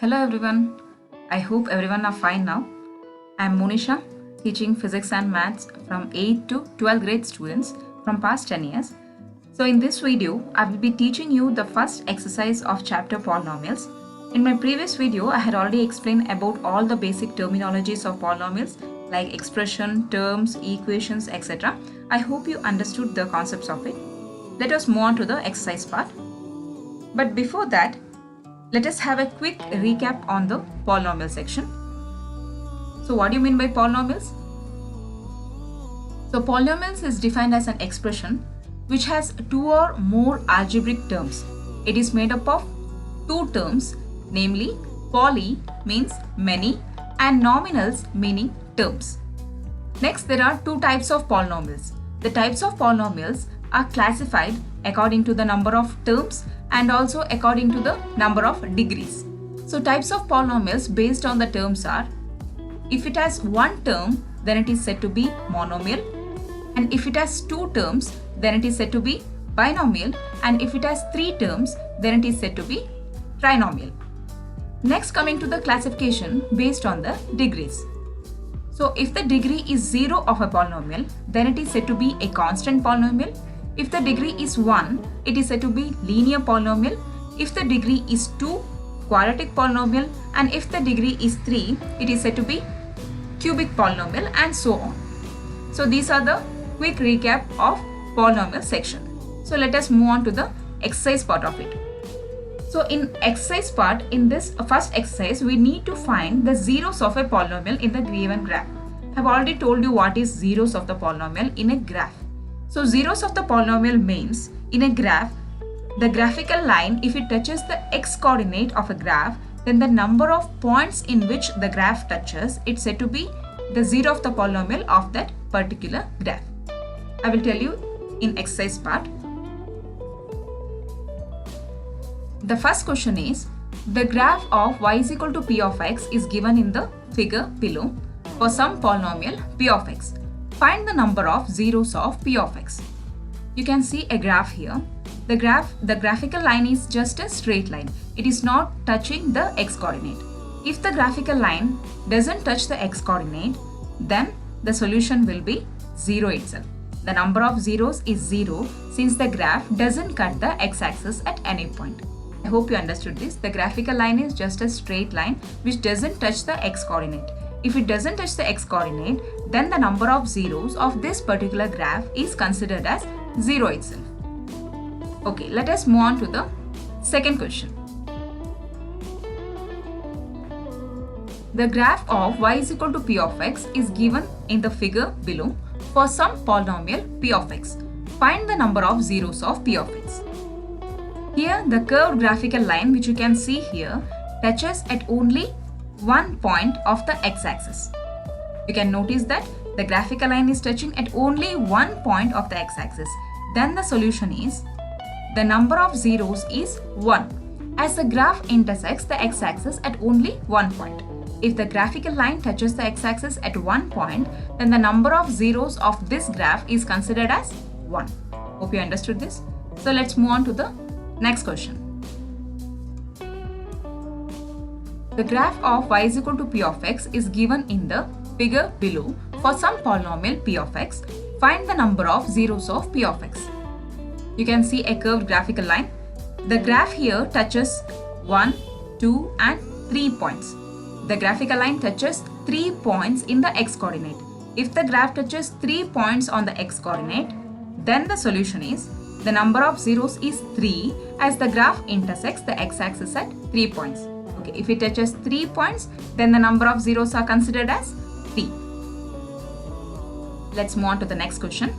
Hello everyone. I hope everyone are fine now. I am Monisha, teaching physics and maths from 8th to 12th grade students from past 10 years. So in this video, I will be teaching you the first exercise of chapter polynomials. In my previous video, I had already explained about all the basic terminologies of polynomials like expression, terms, equations, etc. I hope you understood the concepts of it. Let us move on to the exercise part. But before that, let us have a quick recap on the polynomial section. So what do you mean by polynomials? So polynomials is defined as an expression which has two or more algebraic terms. It is made up of two terms, namely poly means many and nominals meaning terms. Next, there are two types of polynomials. The types of polynomials are classified according to the number of terms and also according to the number of degrees. So types of polynomials based on the terms are, if it has one term, then it is said to be monomial, and if it has two terms, then it is said to be binomial, and if it has three terms, then it is said to be trinomial. Next, coming to the classification based on the degrees. So if the degree is 0 of a polynomial, then it is said to be a constant polynomial. If the degree is 1, it is said to be linear polynomial. If the degree is 2, quadratic polynomial, and if the degree is 3, it is said to be cubic polynomial, and so on. So these are the quick recap of polynomial section. So let us move on to the exercise part of it. So in exercise part, in this first exercise, we need to find the zeros of a polynomial in the given graph. I have already told you what is zeros of the polynomial in a graph. So zeros of the polynomial means in a graph, the graphical line, if it touches the x-coordinate of a graph, then the number of points in which the graph touches, it's said to be the zero of the polynomial of that particular graph. I will tell you in exercise part. The first question is, the graph of y is equal to p of x is given in the figure below for some polynomial p of x. Find the number of zeros of p of x. You can see a graph here. The graphical line is just a straight line. It is not touching the x-coordinate. If the graphical line doesn't touch the x-coordinate, then the solution will be 0 itself. The number of zeros is 0 since the graph doesn't cut the x-axis at any point. I hope you understood this. The graphical line is just a straight line which doesn't touch the x-coordinate. If it doesn't touch the x-coordinate, then the number of zeros of this particular graph is considered as 0 itself. Okay, let us move on to the second question. The graph of y is equal to p of x is given in the figure below for some polynomial p of x. Find the number of zeros of p of x. Here, the curved graphical line which you can see here touches at only one point of the x-axis. You can notice that the graphical line is touching at only one point of the x-axis. Then the solution is, the number of zeros is 1, as the graph intersects the x-axis at only one point. If the graphical line touches the x-axis at one point, then the number of zeros of this graph is considered as 1. Hope you understood this. So let's move on to the next question. The graph of y is equal to p of x is given in the figure below for some polynomial p of x. Find the number of zeros of p of x. You can see a curved graphical line. The graph here touches 1, 2 and 3 points. The graphical line touches 3 points in the x-coordinate. If the graph touches 3 points on the x-coordinate, then the solution is, the number of zeros is 3 as the graph intersects the x-axis at 3 points. Okay, if it touches 3 points, then the number of zeros are considered as 3. Let's move on to the next question.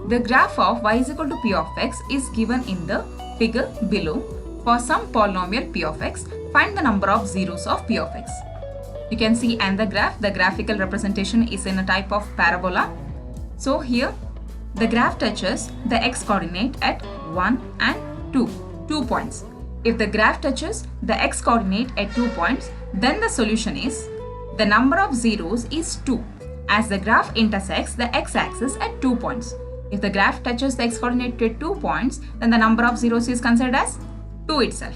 The graph of y is equal to p of x is given in the figure below for some polynomial p of x. Find the number of zeros of p of x. You can see in the graph, the graphical representation is in a type of parabola. So here, the graph touches the x-coordinate at 1 and 2 points. If the graph touches the x-coordinate at 2 points, then the solution is, the number of zeros is 2, as the graph intersects the x-axis at 2 points. If the graph touches the x-coordinate at 2 points, then the number of zeros is considered as 2 itself.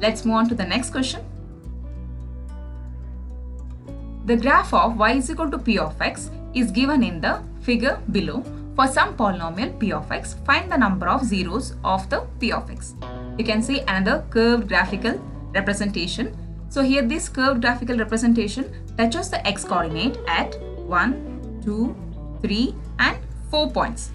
Let's move on to the next question. The graph of y is equal to p of x is given in the figure below. For some polynomial p of x, find the number of zeros of the p of x. You can see another curved graphical representation. So here this curved graphical representation touches the x coordinate at 1, 2, 3 and 4 points.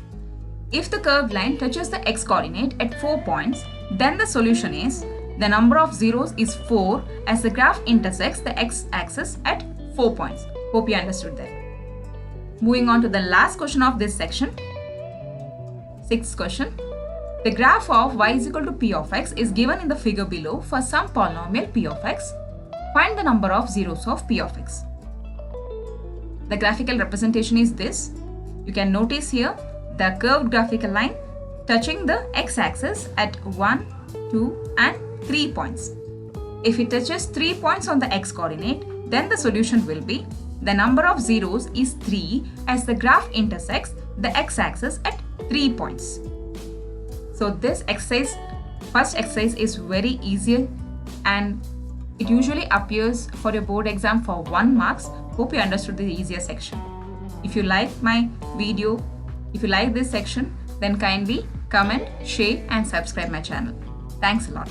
If the curved line touches the x coordinate at 4 points, then the solution is the number of zeros is 4 as the graph intersects the x-axis at 4 points. Hope you understood that. Moving on to the last question of this section. Sixth question. The graph of y is equal to p of x is given in the figure below. For some polynomial p of x, find the number of zeros of p of x. The graphical representation is this. You can notice here the curved graphical line touching the x-axis at 1, 2 and 3 points. If it touches 3 points on the x coordinate, then the solution will be the number of zeros is 3 as the graph intersects the x-axis at 3 points. So this exercise, first exercise is very easy and it usually appears for your board exam for 1 marks. Hope you understood the easier section. If you like my video, if you like this section, then kindly comment, share and subscribe my channel. Thanks a lot.